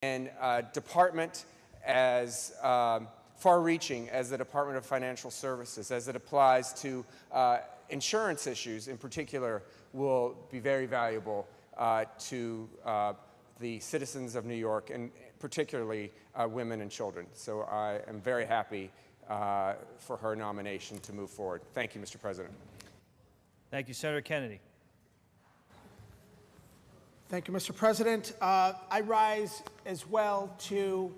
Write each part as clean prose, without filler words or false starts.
and department as far-reaching as the Department of Financial Services, as it applies to insurance issues in particular, will be very valuable to the citizens of New York, and particularly women and children. So I am very happy for her nomination to move forward. Thank you, Mr. President. Thank you, Senator Kennedy. Thank you, Mr. President. I rise as well to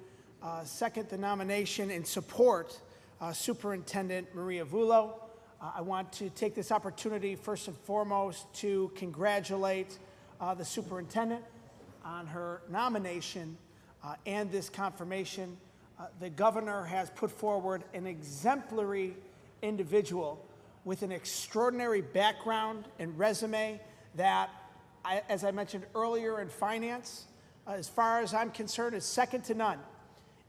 second the nomination and support Superintendent Maria Vullo. I want to take this opportunity first and foremost to congratulate the superintendent on her nomination and this confirmation. The governor has put forward an exemplary individual with an extraordinary background and resume that, as I mentioned earlier, in finance, as far as I'm concerned, is second to none,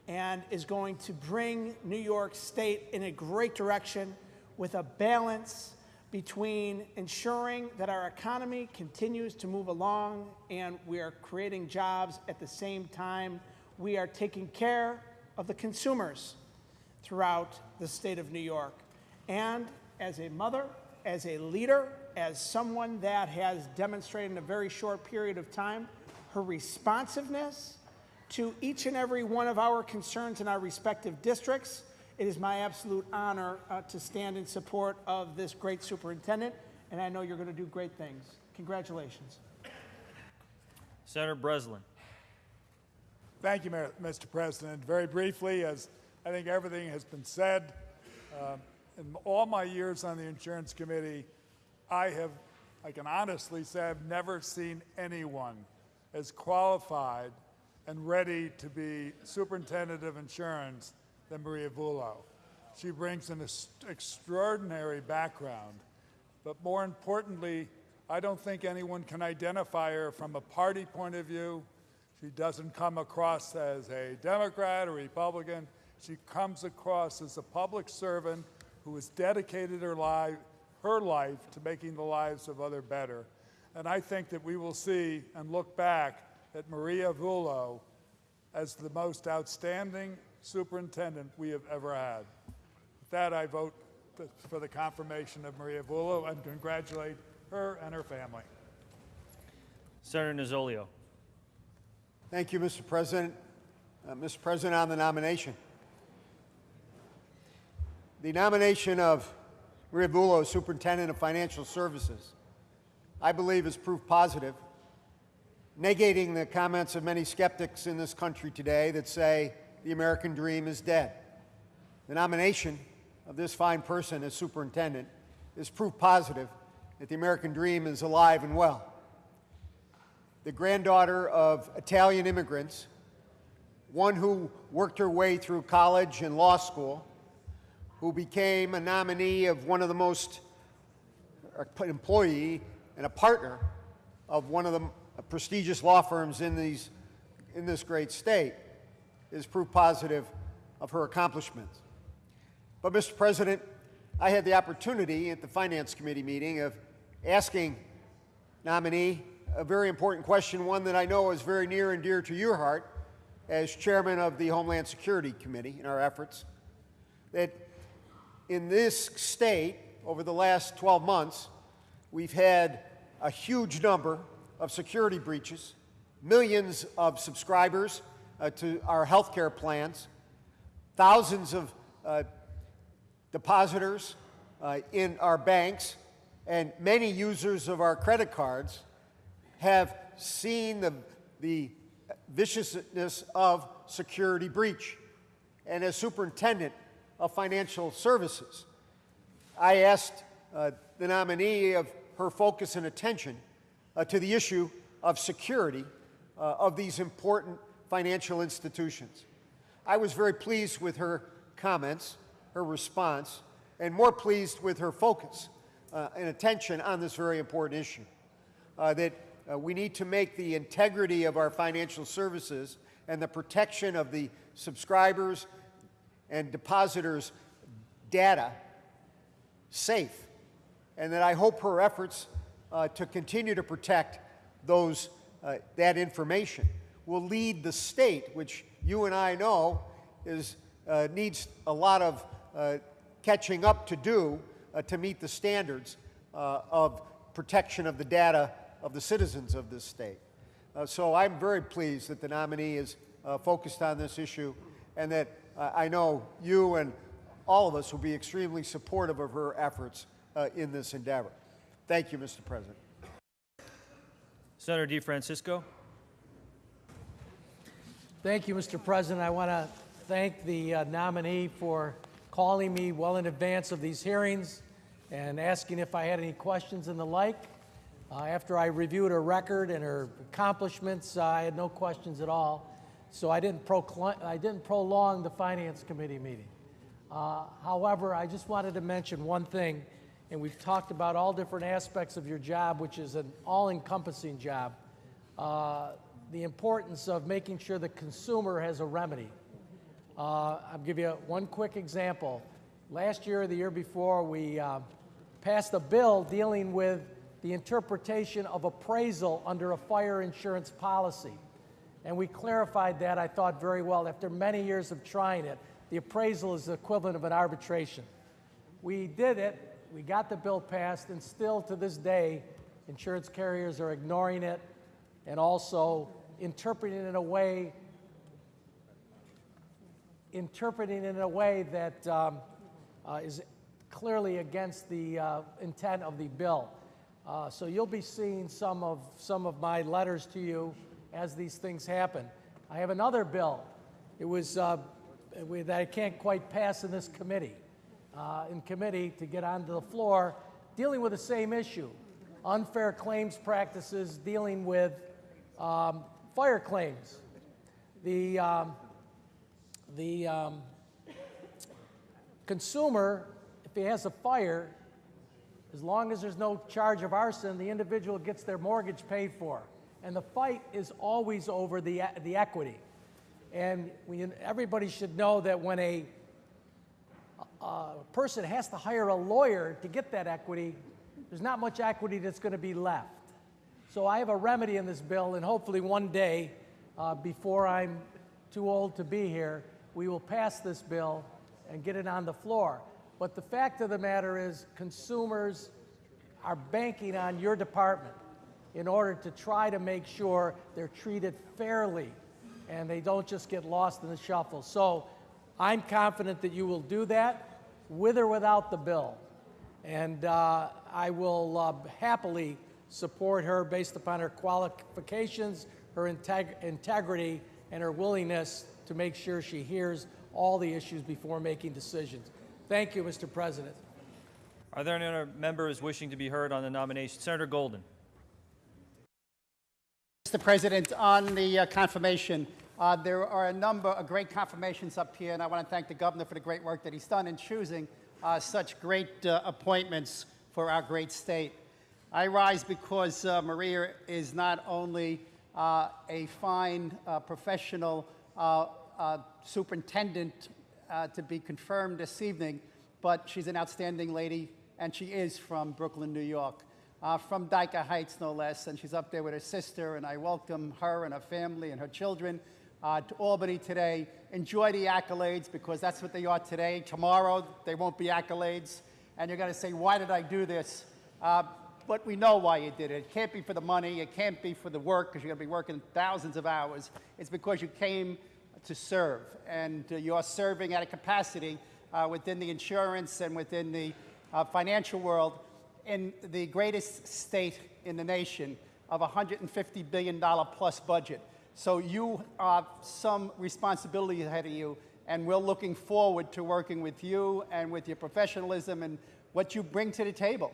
and is going to bring New York State in a great direction with a balance between ensuring that our economy continues to move along and we are creating jobs at the same time we are taking care of the consumers throughout the state of New York. And as a mother, as a leader, as someone that has demonstrated in a very short period of time her responsiveness to each and every one of our concerns in our respective districts, it is my absolute honor to stand in support of this great superintendent, and I know you're going to do great things. Congratulations. Senator Breslin. Thank you, Mr. President. Very briefly, as I think everything has been said, in all my years on the Insurance Committee, I can honestly say I've never seen anyone as qualified and ready to be Superintendent of Insurance than Maria Vullo. She brings an extraordinary background, but more importantly, I don't think anyone can identify her from a party point of view. She doesn't come across as a Democrat or Republican. She comes across as a public servant who has dedicated her life to making the lives of others better. And I think that we will see and look back at Maria Vullo as the most outstanding superintendent we have ever had. With that, I vote for the confirmation of Maria Vullo and congratulate her and her family. Senator Nozzolio. Thank you, Mr. President. Mr. President, on the nomination. The nomination of Maria Vullo as Superintendent of Financial Services, I believe, is proof positive, negating the comments of many skeptics in this country today that say the American dream is dead. The nomination of this fine person as superintendent is proof positive that the American dream is alive and well. The granddaughter of Italian immigrants, one who worked her way through college and law school, who became a nominee of one of the most, employee and a partner of one of the prestigious law firms in this great state, is proof positive of her accomplishments. But, Mr. President, I had the opportunity at the Finance Committee meeting of asking nominee a very important question, one that I know is very near and dear to your heart as chairman of the Homeland Security Committee in our efforts, that in this state, over the last 12 months, we've had a huge number of security breaches, millions of subscribers to our health care plans, thousands of depositors in our banks, and many users of our credit cards have seen the viciousness of security breach. And as superintendent of financial services, I asked the nominee of her focus and attention to the issue of security of these important financial institutions. I was very pleased with her comments, her response, and more pleased with her focus and attention on this very important issue, that we need to make the integrity of our financial services and the protection of the subscribers and depositors' data safe, and that I hope her efforts to continue to protect that information will lead the state, which you and I know needs a lot of catching up to do to meet the standards of protection of the data of the citizens of this state. So I'm very pleased that the nominee is focused on this issue, and that I know you and all of us will be extremely supportive of her efforts in this endeavor. Thank you, Mr. President. Senator DeFrancisco. Thank you, Mr. President. I want to thank the nominee for calling me well in advance of these hearings and asking if I had any questions and the like. After I reviewed her record and her accomplishments, I had no questions at all. So I didn't prolong the Finance Committee meeting. However, I just wanted to mention one thing, and we've talked about all different aspects of your job, which is an all-encompassing job. The importance of making sure the consumer has a remedy. I'll give you one quick example. Last year or the year before, we passed a bill dealing with the interpretation of appraisal under a fire insurance policy. And we clarified that, I thought, very well. After many years of trying it, the appraisal is the equivalent of an arbitration. We did it, we got the bill passed, and still to this day, insurance carriers are ignoring it and also interpreting it in a way that is clearly against the intent of the bill. So you'll be seeing some of my letters to you as these things happen. I have another bill. It was that I can't quite pass in this committee, to get onto the floor, dealing with the same issue, unfair claims practices, dealing with fire claims. The consumer, if he has a fire, as long as there's no charge of arson, the individual gets their mortgage paid for. And the fight is always over the equity. And everybody should know that when a person has to hire a lawyer to get that equity, there's not much equity that's going to be left. So I have a remedy in this bill, and hopefully one day, before I'm too old to be here, we will pass this bill and get it on the floor. But the fact of the matter is, consumers are banking on your department in order to try to make sure they're treated fairly and they don't just get lost in the shuffle. So I'm confident that you will do that with or without the bill. And I will happily support her based upon her qualifications, her integrity, and her willingness to make sure she hears all the issues before making decisions. Thank you, Mr. President. Are there any other members wishing to be heard on the nomination? Senator Golden. Mr. President, on the confirmation, there are a number of great confirmations up here, and I want to thank the governor for the great work that he's done in choosing such great appointments for our great state. I rise because Maria is not only a fine professional superintendent to be confirmed this evening, but she's an outstanding lady, and she is from Brooklyn, New York, from Dyker Heights, no less, and she's up there with her sister, and I welcome her and her family and her children to Albany today. Enjoy the accolades, because that's what they are today. Tomorrow, they won't be accolades, and you're going to say, why did I do this? But we know why you did it. It can't be for the money. It can't be for the work, because you're going to be working thousands of hours. It's because you came to serve, and you're serving at a capacity within the insurance and within the financial world in the greatest state in the nation of $150 billion plus budget. So you have some responsibility ahead of you, and we're looking forward to working with you and with your professionalism, and what you bring to the table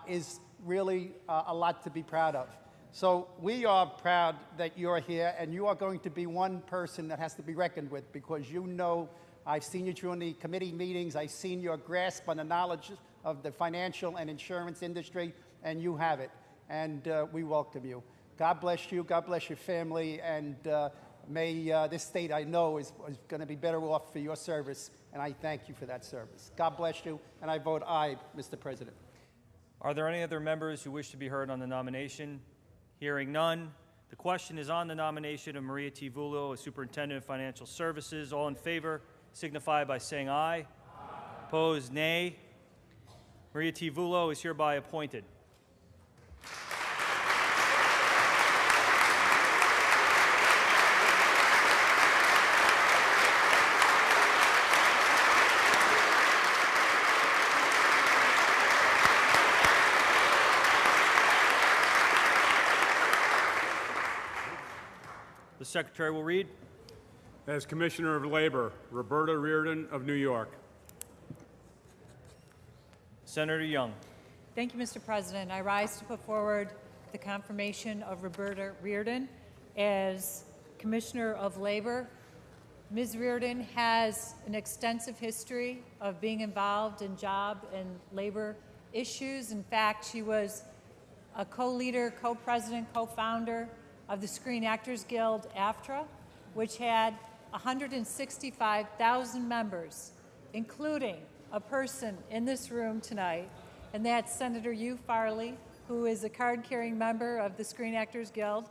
is really a lot to be proud of. So we are proud that you're here, and you are going to be one person that has to be reckoned with, because you know, I've seen you during the committee meetings, I've seen your grasp on the knowledge of the financial and insurance industry, and you have it, and we welcome you. God bless you, God bless your family, and may this state, I know, is going to be better off for your service, and I thank you for that service. God bless you, and I vote aye, Mr. President. Are there any other members who wish to be heard on the nomination? Hearing none, The question is on the nomination of Maria T. Vullo as Superintendent of Financial Services. All in favor signify by saying aye. Opposed, nay. Maria T. Vullo is hereby appointed. The Secretary will read. As Commissioner of Labor, Roberta Reardon of New York. Senator Young. Thank you, Mr. President. I rise to put forward the confirmation of Roberta Reardon as Commissioner of Labor. Ms. Reardon has an extensive history of being involved in job and labor issues. In fact, she was a co-leader, co-president, co-founder of the Screen Actors Guild, AFTRA, which had 165,000 members, including a person in this room tonight, and that's Senator Hugh Farley, who is a card-carrying member of the Screen Actors Guild.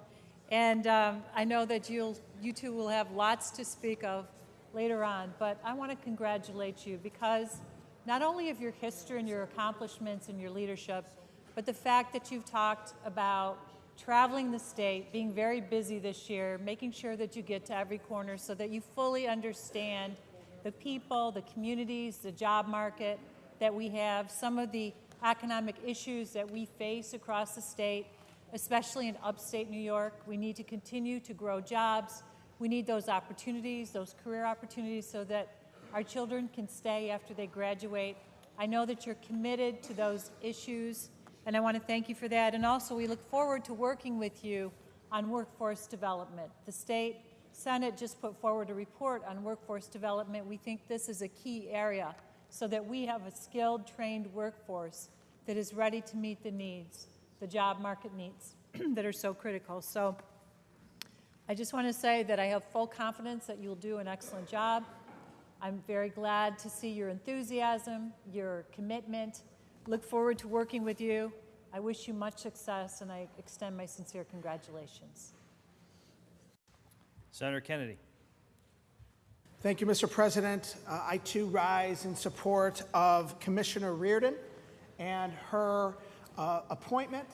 And I know that you two will have lots to speak of later on, but I want to congratulate you because not only of your history and your accomplishments and your leadership, but the fact that you've talked about traveling the state, being very busy this year, making sure that you get to every corner so that you fully understand the people, the communities, the job market that we have, some of the economic issues that we face across the state, especially in upstate New York. We need to continue to grow jobs. We need those opportunities, those career opportunities, so that our children can stay after they graduate. I know that you're committed to those issues, and I want to thank you for that. And also, we look forward to working with you on workforce development. The state Senate just put forward a report on workforce development. We think this is a key area so that we have a skilled, trained workforce that is ready to meet the needs, the job market needs that are so critical. So I just want to say that I have full confidence that you'll do an excellent job. I'm very glad to see your enthusiasm, your commitment. Look forward to working with you. I wish you much success, and I extend my sincere congratulations. Senator Kennedy. Thank you, Mr. President. I too rise in support of Commissioner Reardon and her appointment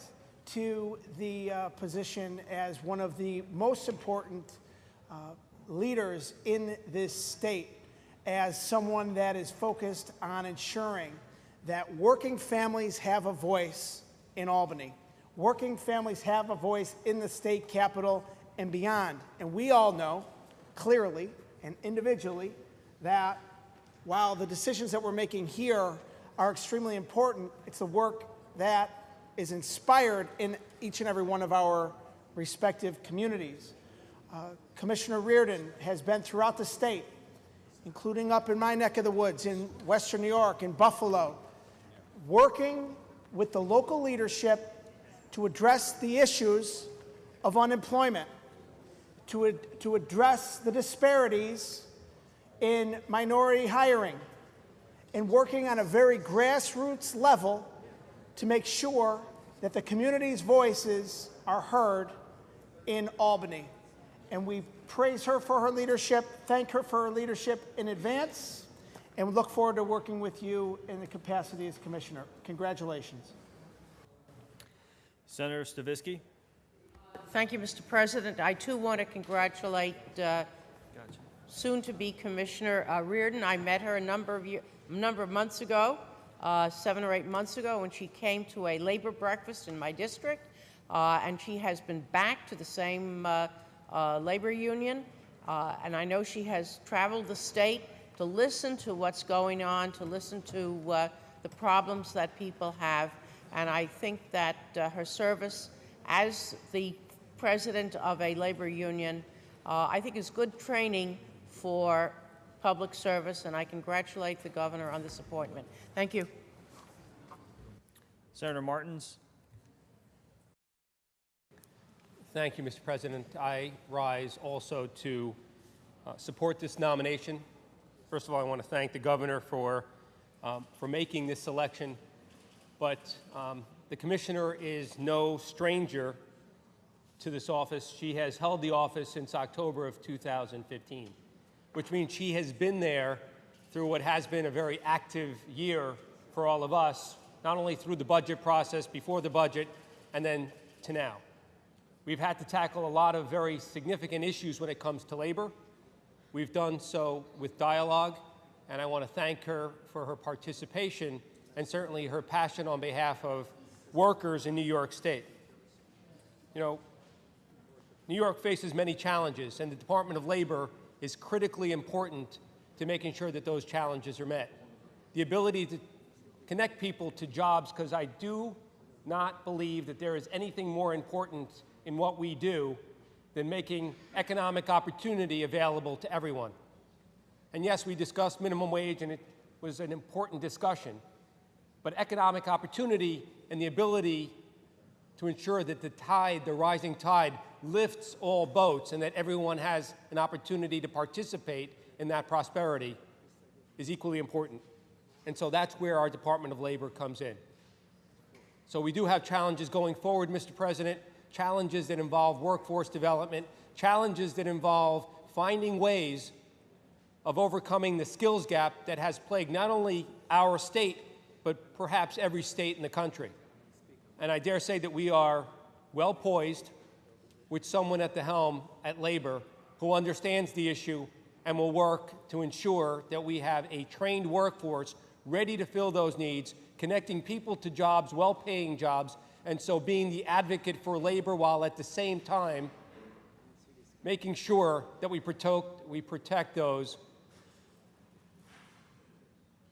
to the position as one of the most important leaders in this state, as someone that is focused on ensuring that working families have a voice in Albany. Working families have a voice in the state capitol and beyond. And we all know clearly and individually that while the decisions that we're making here are extremely important, it's the work that is inspired in each and every one of our respective communities. Commissioner Reardon has been throughout the state, including up in my neck of the woods in Western New York, in Buffalo, working with the local leadership to address the issues of unemployment, to address the disparities in minority hiring, and working on a very grassroots level to make sure that the community's voices are heard in Albany. And we praise her for her leadership, thank her for her leadership in advance, and we look forward to working with you in the capacity as Commissioner. Congratulations. Senator Stavisky. Thank you, Mr. President. I, too, want to congratulate soon-to-be Commissioner Reardon. I met her a number of months ago, 7 or 8 months ago, when she came to a labor breakfast in my district, and she has been back to the same labor union, and I know she has traveled the state to listen to what's going on, to listen to the problems that people have, and I think that her service as the president of a labor union, I think is good training for public service, and I congratulate the governor on this appointment. Thank you. Senator Martins. Thank you, Mr. President. I rise also to support this nomination. First of all, I want to thank the governor for making this selection, but the commissioner is no stranger to this office. She has held the office since October of 2015, which means she has been there through what has been a very active year for all of us, not only through the budget process, before the budget, and then to now. We've had to tackle a lot of very significant issues when it comes to labor. We've done so with dialogue, and I want to thank her for her participation and certainly her passion on behalf of workers in New York State. You know, New York faces many challenges, and the Department of Labor is critically important to making sure that those challenges are met. The ability to connect people to jobs, because I do not believe that there is anything more important in what we do than making economic opportunity available to everyone. And yes, we discussed minimum wage, and it was an important discussion. But economic opportunity and the ability to ensure that the tide, the rising tide, lifts all boats and that everyone has an opportunity to participate in that prosperity is equally important. And so that's where our Department of Labor comes in. So we do have challenges going forward, Mr. President, challenges that involve workforce development, challenges that involve finding ways of overcoming the skills gap that has plagued not only our state, but perhaps every state in the country. And I dare say that we are well poised with someone at the helm at Labor who understands the issue and will work to ensure that we have a trained workforce ready to fill those needs, connecting people to jobs, well-paying jobs, and so being the advocate for labor while at the same time making sure that we protect those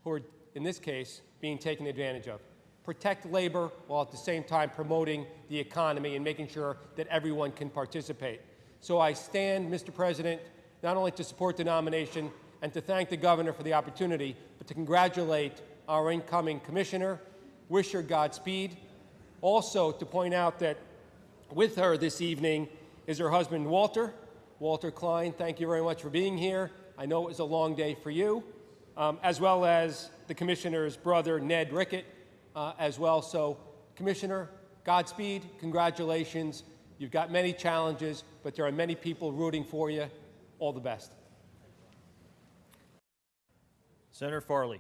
who are, in this case, being taken advantage of. Protect labor while at the same time promoting the economy and making sure that everyone can participate. So I stand, Mr. President, not only to support the nomination and to thank the governor for the opportunity, but to congratulate our incoming commissioner, wish her Godspeed. Also to point out that with her this evening is her husband, Walter. Walter Klein, thank you very much for being here. I know it was a long day for you, as well as the commissioner's brother, Ned Rickett, as well. So, Commissioner, Godspeed, congratulations. You've got many challenges, but there are many people rooting for you. All the best. Senator Farley.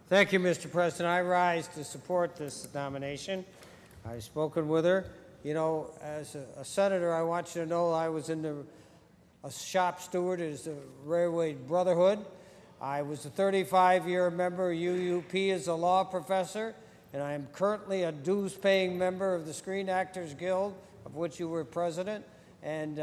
Thank you, Mr. President. I rise to support this nomination. I've spoken with her. You know, as a senator, I want you to know I was in a shop steward as the Railway Brotherhood. I was a 35-year member of UUP as a law professor, and I am currently a dues-paying member of the Screen Actors Guild, of which you were president. And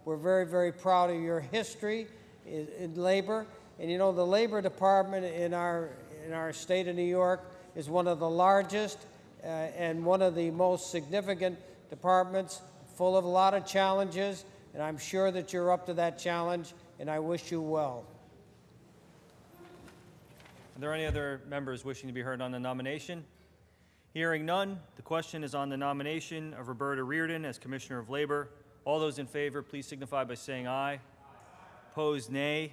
we're very, very proud of your history in labor. And you know, the Labor Department in our state of New York is one of the largest and one of the most significant departments, full of a lot of challenges, and I'm sure that you're up to that challenge, and I wish you well. Are there any other members wishing to be heard on the nomination? Hearing none, the question is on the nomination of Roberta Reardon as Commissioner of Labor. All those in favor, please signify by saying aye. Opposed, nay.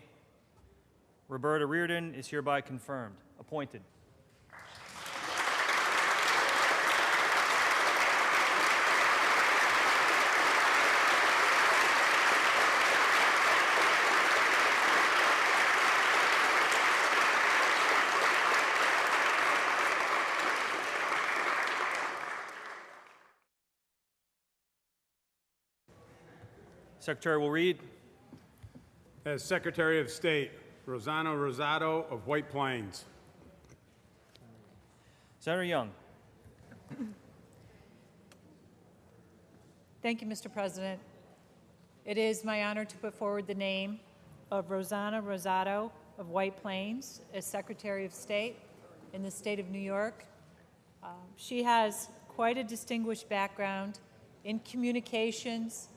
Roberta Reardon is hereby confirmed, appointed. Secretary will read. As Secretary of State, Rosanna Rosado of White Plains. Senator Young. Thank you, Mr. President. It is my honor to put forward the name of Rosanna Rosado of White Plains as Secretary of State in the state of New York. She has quite a distinguished background in communications,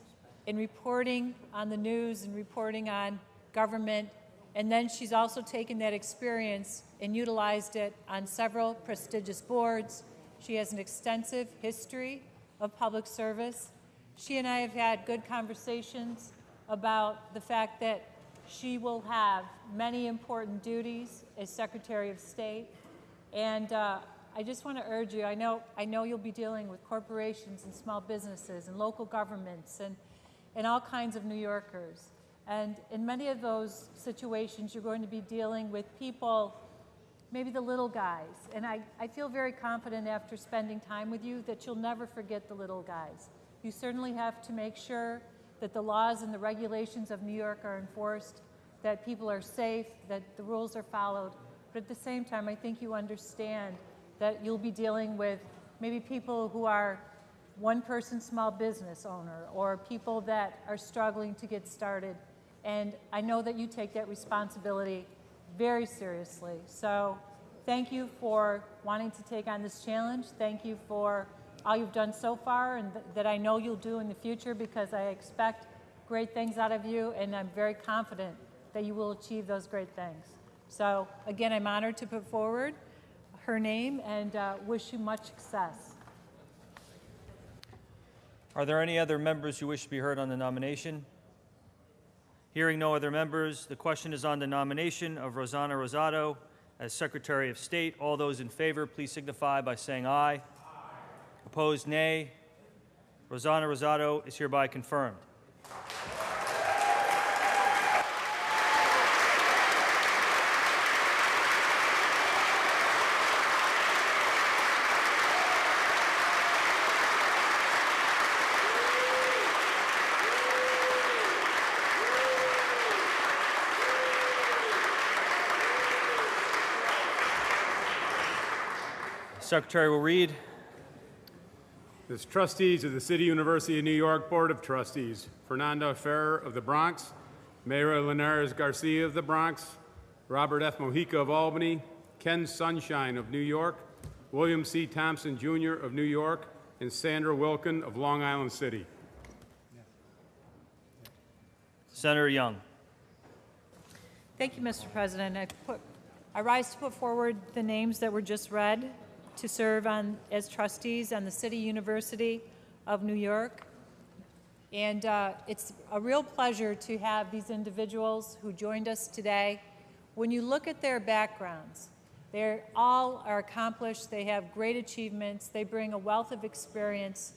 in reporting on the news and reporting on government, and then she's also taken that experience and utilized it on several prestigious boards. She has an extensive history of public service. She and I have had good conversations about the fact that she will have many important duties as Secretary of State, and I just want to urge you, I know you'll be dealing with corporations and small businesses and local governments and all kinds of New Yorkers. And in many of those situations, you're going to be dealing with people, maybe the little guys. And I feel very confident after spending time with you that you'll never forget the little guys. You certainly have to make sure that the laws and the regulations of New York are enforced, that people are safe, that the rules are followed. But at the same time, I think you understand that you'll be dealing with maybe people who are one-person small business owner or people that are struggling to get started. And I know that you take that responsibility very seriously. So thank you for wanting to take on this challenge. Thank you for all you've done so far and that I know you'll do in the future, because I expect great things out of you, and I'm very confident that you will achieve those great things. So again, I'm honored to put forward her name and wish you much success. Are there any other members who wish to be heard on the nomination? Hearing no other members, the question is on the nomination of Rosanna Rosado as Secretary of State. All those in favor, please signify by saying aye. Opposed, nay. Rosanna Rosado is hereby confirmed. Secretary will read. As trustees of the City University of New York Board of Trustees, Fernando Ferrer of the Bronx, Mayra Linares Garcia of the Bronx, Robert F. Mojica of Albany, Ken Sunshine of New York, William C. Thompson Jr. of New York, and Sandra Wilkin of Long Island City. Senator Young. Thank you, Mr. President. I rise to put forward the names that were just read to serve as trustees on the City University of New York. And it's a real pleasure to have these individuals who joined us today. When you look at their backgrounds, they all are accomplished, they have great achievements, they bring a wealth of experience,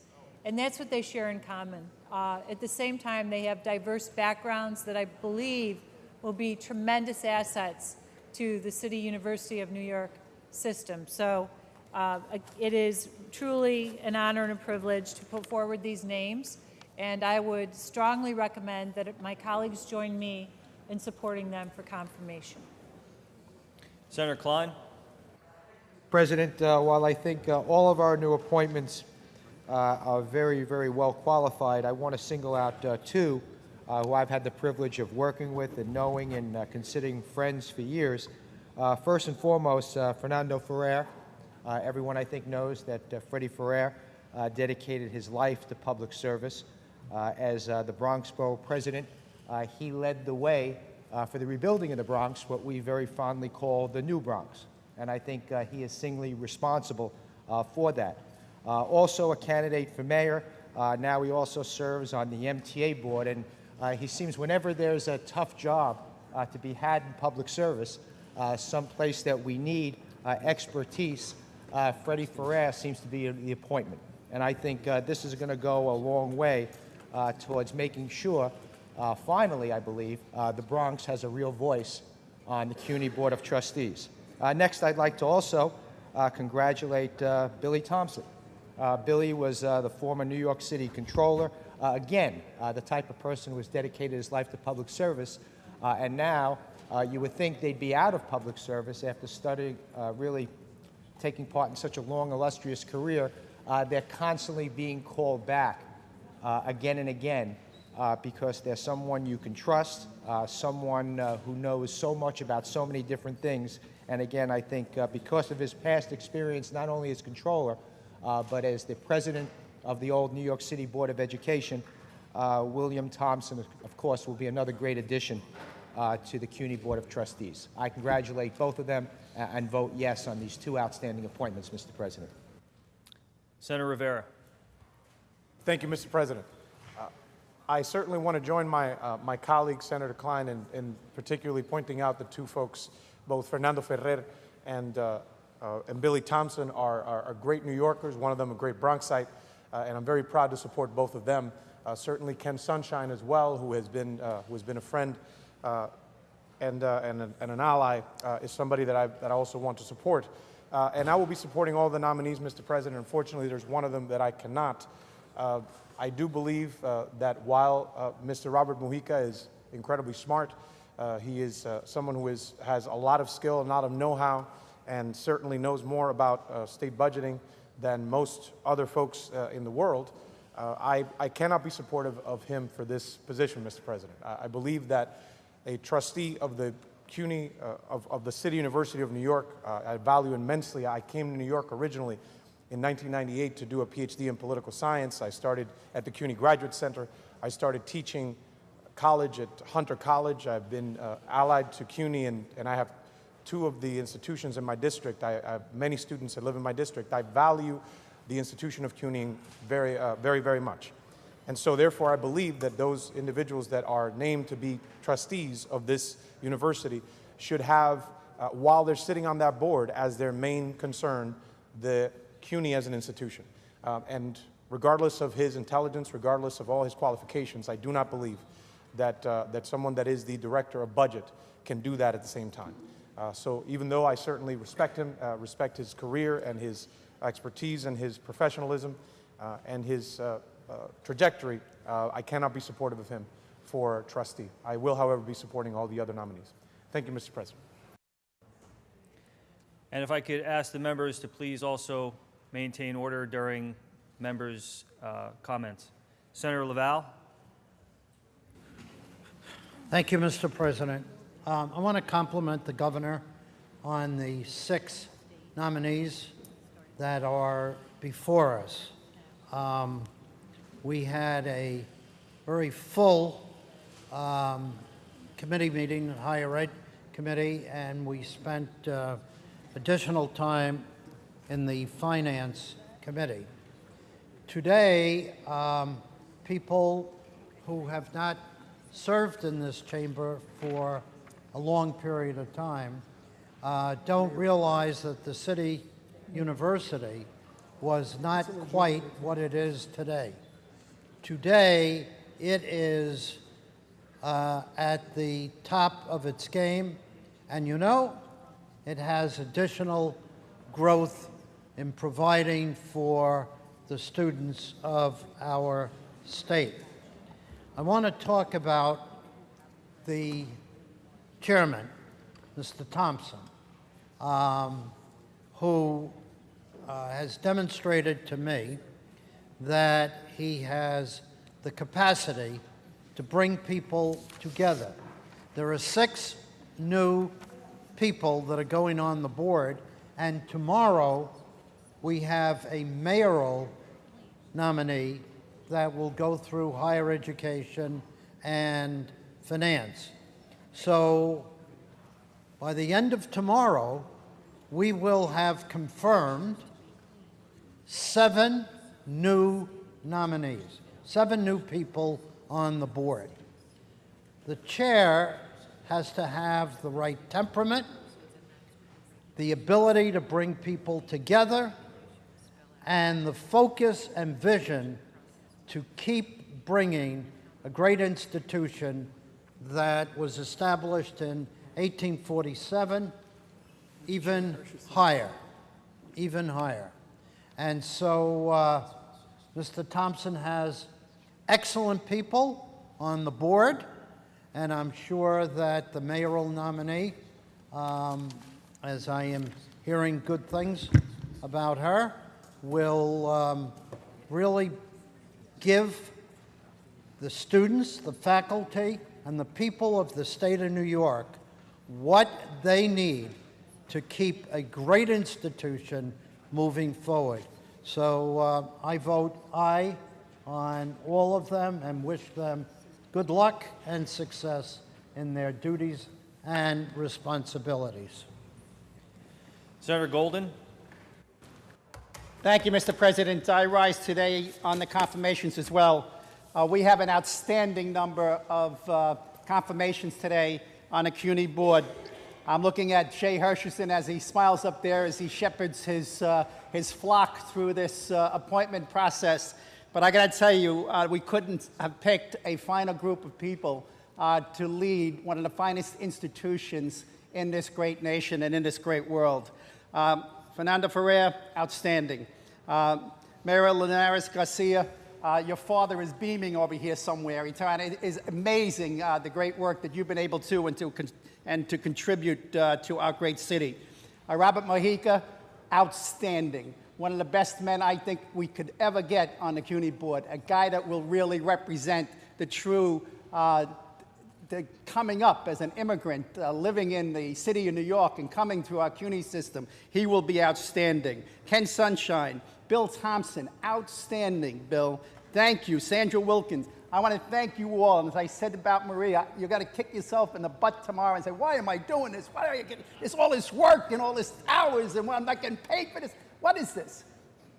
and that's what they share in common. At the same time, they have diverse backgrounds that I believe will be tremendous assets to the City University of New York system. So it is truly an honor and a privilege to put forward these names, and I would strongly recommend that my colleagues join me in supporting them for confirmation. Senator Klein. President, while I think all of our new appointments are very, very well qualified, I want to single out two who I've had the privilege of working with and knowing and considering friends for years. First and foremost, Fernando Ferrer. Everyone, I think, knows that Freddie Ferrer dedicated his life to public service. As the Bronx Borough President, he led the way for the rebuilding of the Bronx, what we very fondly call the New Bronx. And I think he is singly responsible for that. Also a candidate for mayor. Now he also serves on the MTA board, and he seems whenever there's a tough job to be had in public service, someplace that we need expertise, Freddie Ferrer seems to be the appointment. And I think this is going to go a long way towards making sure, finally, I believe, the Bronx has a real voice on the CUNY Board of Trustees. Next, I'd like to also congratulate Billy Thompson. Billy was the former New York City Controller. Again, the type of person who has dedicated his life to public service, and now you would think they'd be out of public service after studying, really taking part in such a long, illustrious career. They're constantly being called back again and again because they're someone you can trust, someone who knows so much about so many different things. And again, I think because of his past experience, not only as controller, but as the president of the old New York City Board of Education, William Thompson, of course, will be another great addition to the CUNY Board of Trustees. I congratulate both of them and vote yes on these two outstanding appointments, Mr. President. Senator Rivera. Thank you, Mr. President. I certainly want to join my colleague, Senator Klein, in particularly pointing out the two folks, both Fernando Ferrer and and Billy Thompson are great New Yorkers, one of them a great Bronxite, and I'm very proud to support both of them. Certainly Ken Sunshine as well, who has been a friend and an ally, is somebody that I also want to support. And I will be supporting all the nominees, Mr. President. Unfortunately, there's one of them that I cannot. I do believe that while Mr. Robert Mujica is incredibly smart, he is someone who has a lot of skill, a lot of know-how, and certainly knows more about state budgeting than most other folks in the world. I cannot be supportive of him for this position, Mr. President. I believe that a trustee of the CUNY, of the City University of New York, I value immensely. I came to New York originally in 1998 to do a PhD in political science. I started at the CUNY Graduate Center. I started teaching college at Hunter College. I've been allied to CUNY, and I have two of the institutions in my district. I have many students that live in my district. I value the institution of CUNY very, very much. And so therefore I believe that those individuals that are named to be trustees of this university should have, while they're sitting on that board, as their main concern, the CUNY as an institution. And regardless of his intelligence, regardless of all his qualifications, I do not believe that, that someone that is the director of budget can do that at the same time. So even though I certainly respect him, respect his career and his expertise and his professionalism and his trajectory, I cannot be supportive of him for trustee. I will, however, be supporting all the other nominees. Thank you, Mr. President. And if I could ask the members to please also maintain order during members' comments. Senator Laval. Thank you, Mr. President. I want to compliment the governor on the 6 nominees that are before us. We had a very full committee meeting, the Higher Ed Committee, and we spent additional time in the Finance Committee. Today, people who have not served in this chamber for a long period of time don't realize that the City University was not quite what it is today. Today, it is at the top of its game, and you know, it has additional growth in providing for the students of our state. I want to talk about the chairman, Mr. Thompson, who has demonstrated to me that he has the capacity to bring people together. There are 6 new people that are going on the board, and tomorrow we have a mayoral nominee that will go through higher education and finance. So by the end of tomorrow, we will have confirmed 7 new nominees, 7 new people on the board. The chair has to have the right temperament, the ability to bring people together, and the focus and vision to keep bringing a great institution that was established in 1847 even higher, even higher. And so Mr. Thompson has excellent people on the board, and I'm sure that the mayoral nominee, as I am hearing good things about her, will really give the students, the faculty, and the people of the state of New York what they need to keep a great institution moving forward. So I vote aye on all of them and wish them good luck and success in their duties and responsibilities. Senator Golden. Thank you, Mr. President. I rise today on the confirmations as well. We have an outstanding number of confirmations today on the CUNY board. I'm looking at Shay Hersherson as he smiles up there as he shepherds his flock through this appointment process. But I got to tell you, we couldn't have picked a finer group of people to lead one of the finest institutions in this great nation and in this great world. Fernando Ferrer, outstanding. Mayor Linares Garcia, your father is beaming over here somewhere. It is amazing the great work that you've been able to and to contribute to our great city. Robert Mojica, outstanding. One of the best men I think we could ever get on the CUNY board, a guy that will really represent the true the coming up as an immigrant, living in the city of New York and coming through our CUNY system. He will be outstanding. Ken Sunshine, Bill Thompson, outstanding, Bill. Thank you. Sandra Wilkins, I want to thank you all. And as I said about Maria, you got to kick yourself in the butt tomorrow and say, why am I doing this? Why are you getting all this work and all this hours and I'm not getting paid for this? What is this?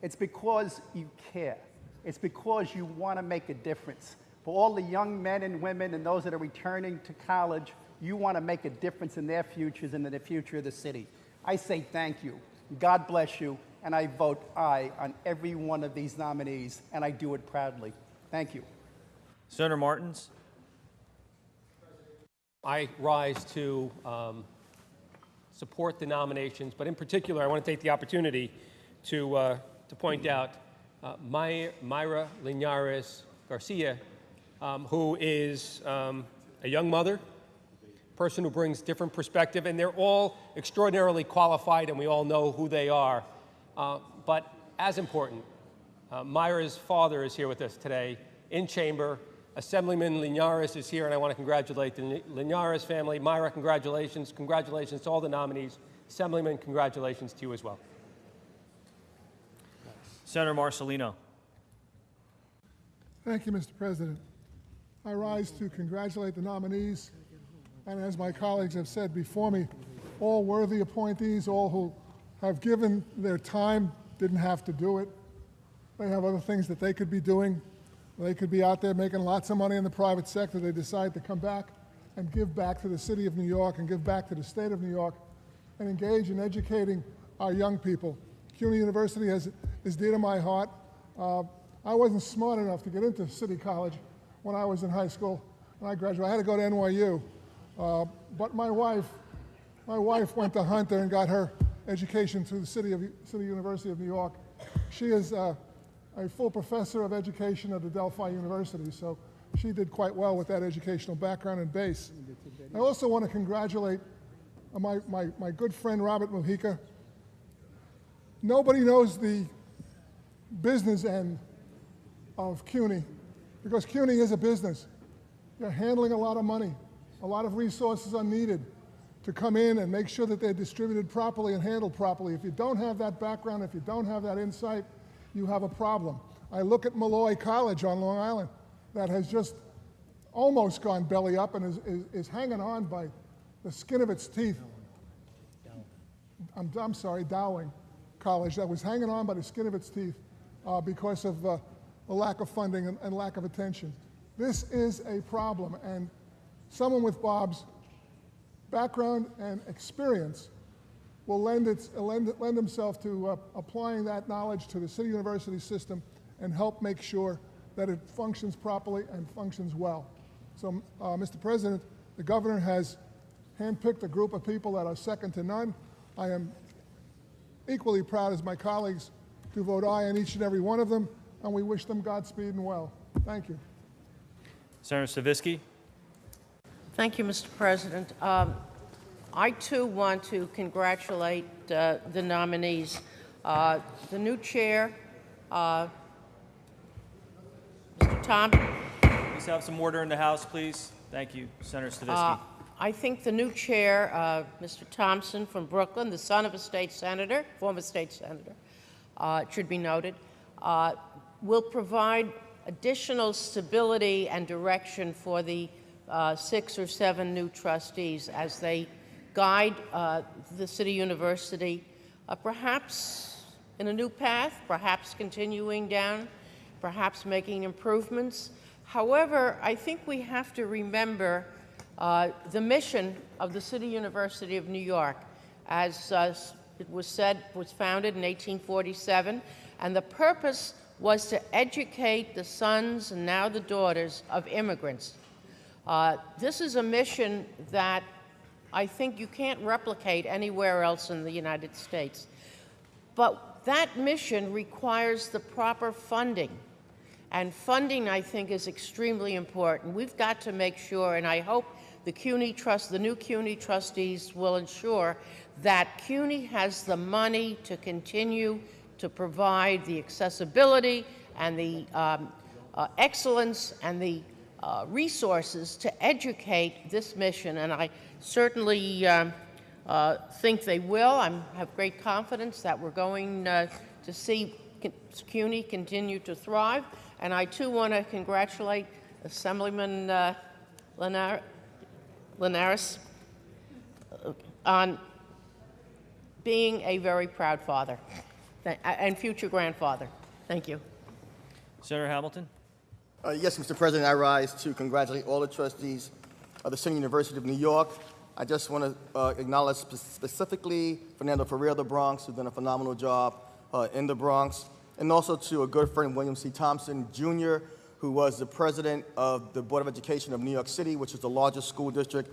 It's because you care. It's because you want to make a difference. For all the young men and women and those that are returning to college, you want to make a difference in their futures and in the future of the city. I say thank you. God bless you. And I vote aye on every one of these nominees, and I do it proudly. Thank you. Senator Martins. I rise to support the nominations, but in particular, I want to take the opportunity to point out Mayra Linares Garcia, who is a young mother, person who brings different perspective, and they're all extraordinarily qualified, and we all know who they are. But as important, Myra's father is here with us today in chamber. Assemblyman Linares is here, and I want to congratulate the Linares family. Myra, congratulations. Congratulations to all the nominees. Assemblyman, congratulations to you as well. Senator Marcelino. Thank you, Mr. President. I rise to congratulate the nominees, and as my colleagues have said before me, all worthy appointees, all who have given their time, didn't have to do it. They have other things that they could be doing. They could be out there making lots of money in the private sector. They decide to come back and give back to the city of New York and give back to the state of New York and engage in educating our young people. CUNY University is dear to my heart. I wasn't smart enough to get into City College when I was in high school. When I graduated, I had to go to NYU. But my wife went to Hunter and got her education through the City University of New York. She is a full professor of education at the Delphi University, so she did quite well with that educational background and base. I also want to congratulate my good friend Robert Mojica. Nobody knows the business end of CUNY, because CUNY is a business. They're handling a lot of money. A lot of resources are needed to come in and make sure that they're distributed properly and handled properly. If you don't have that background, if you don't have that insight, you have a problem. I look at Malloy College on Long Island that has just almost gone belly up and is hanging on by the skin of its teeth. I'm sorry, Dowling College, that was hanging on by the skin of its teeth because of the lack of funding and lack of attention. This is a problem, and someone with Bob's background and experience will lend himself to applying that knowledge to the City University system and help make sure that it functions properly and functions well. So, Mr. President, the governor has handpicked a group of people that are second to none. I am equally proud as my colleagues to vote aye on each and every one of them, and we wish them Godspeed and well. Thank you. Senator Stavisky. Thank you, Mr. President. I, too, want to congratulate the nominees. The new chair, Mr. Tom. Please have some order in the House, please. Thank you, Senator Stavisky. I think the new chair, Mr. Thompson from Brooklyn, the son of a state senator, former state senator, it should be noted, will provide additional stability and direction for the 6 or 7 new trustees as they guide the City University, perhaps in a new path, perhaps continuing down, perhaps making improvements. However, I think we have to remember The mission of the City University of New York, as it was said, was founded in 1847, and the purpose was to educate the sons and now the daughters of immigrants. This is a mission that I think you can't replicate anywhere else in the United States. But that mission requires the proper funding. And funding, I think, is extremely important. We've got to make sure, and I hope the new CUNY trustees will ensure that CUNY has the money to continue to provide the accessibility and the excellence and the resources to educate this mission. And I certainly think they will. I have great confidence that we're going to see CUNY continue to thrive. And I, too, want to congratulate Assemblyman Linares on being a very proud father and future grandfather. Thank you. Senator Hamilton. Yes, Mr. President, I rise to congratulate all the trustees of the City University of New York. I just want to acknowledge specifically Fernando Ferrer of the Bronx, who's done a phenomenal job in the Bronx, and also to a good friend, William C. Thompson, Jr., who was the president of the Board of Education of New York City, which is the largest school district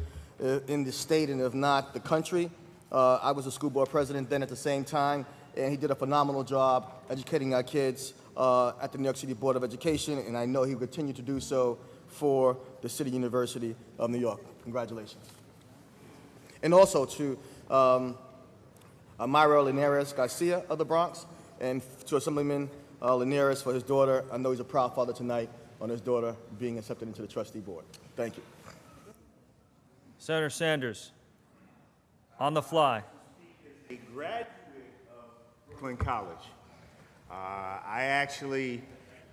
in the state and if not the country. I was a school board president then at the same time, and he did a phenomenal job educating our kids at the New York City Board of Education, and I know he will continue to do so for the City University of New York. Congratulations. And also to Myra Linares Garcia of the Bronx, and to Assemblyman Linares for his daughter. I know he's a proud father tonight on his daughter being accepted into the trustee board. Thank you. Senator Sanders, on the fly. A graduate of Brooklyn College. I actually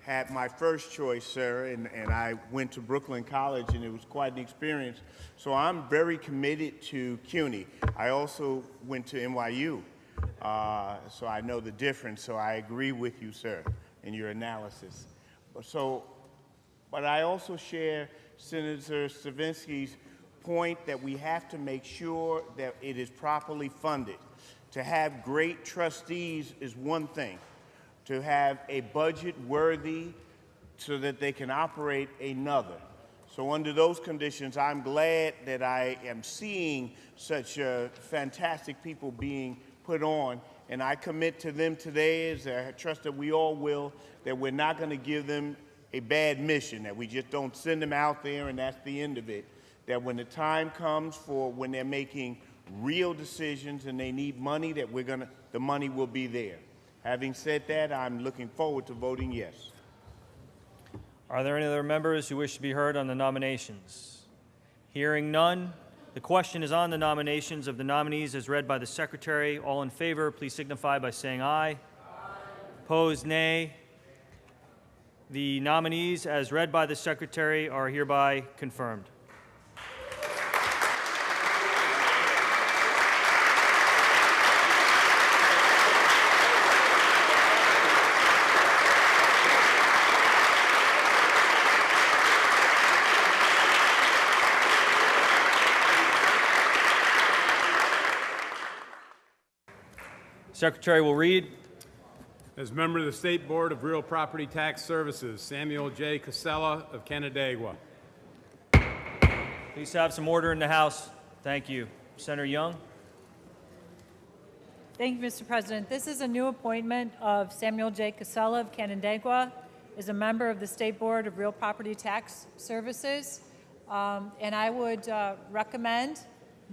had my first choice, sir, and I went to Brooklyn College, and it was quite an experience. So I'm very committed to CUNY. I also went to NYU. So I know the difference, so I agree with you, sir, in your analysis. But I also share Senator Stravinsky's point that we have to make sure that it is properly funded. To have great trustees is one thing. To have a budget worthy so that they can operate another. So under those conditions, I'm glad that I am seeing such fantastic people being put on, and I commit to them today, as I trust that we all will, that we're not going to give them a bad mission, that we just don't send them out there and that's the end of it, that when the time comes for when they're making real decisions and they need money, that the money will be there. Having said that, I'm looking forward to voting yes. Are there any other members who wish to be heard on the nominations? Hearing none, the question is on the nominations of the nominees as read by the Secretary. All in favor, please signify by saying aye. Aye. Opposed, nay. The nominees as read by the Secretary are hereby confirmed. Secretary will read. As member of the State Board of Real Property Tax Services, Samuel J. Casella of Canandaigua. Please have some order in the House. Thank you. Senator Young. Thank you, Mr. President. This is a new appointment of Samuel J. Casella of Canandaigua as a member of the State Board of Real Property Tax Services. And I would recommend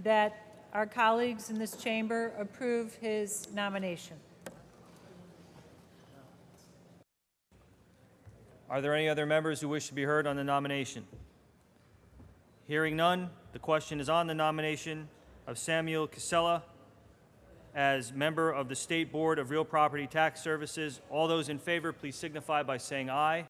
that our colleagues in this chamber approve his nomination. Are there any other members who wish to be heard on the nomination? Hearing none, the question is on the nomination of Samuel Casella as member of the State Board of Real Property Tax Services. All those in favor, please signify by saying aye.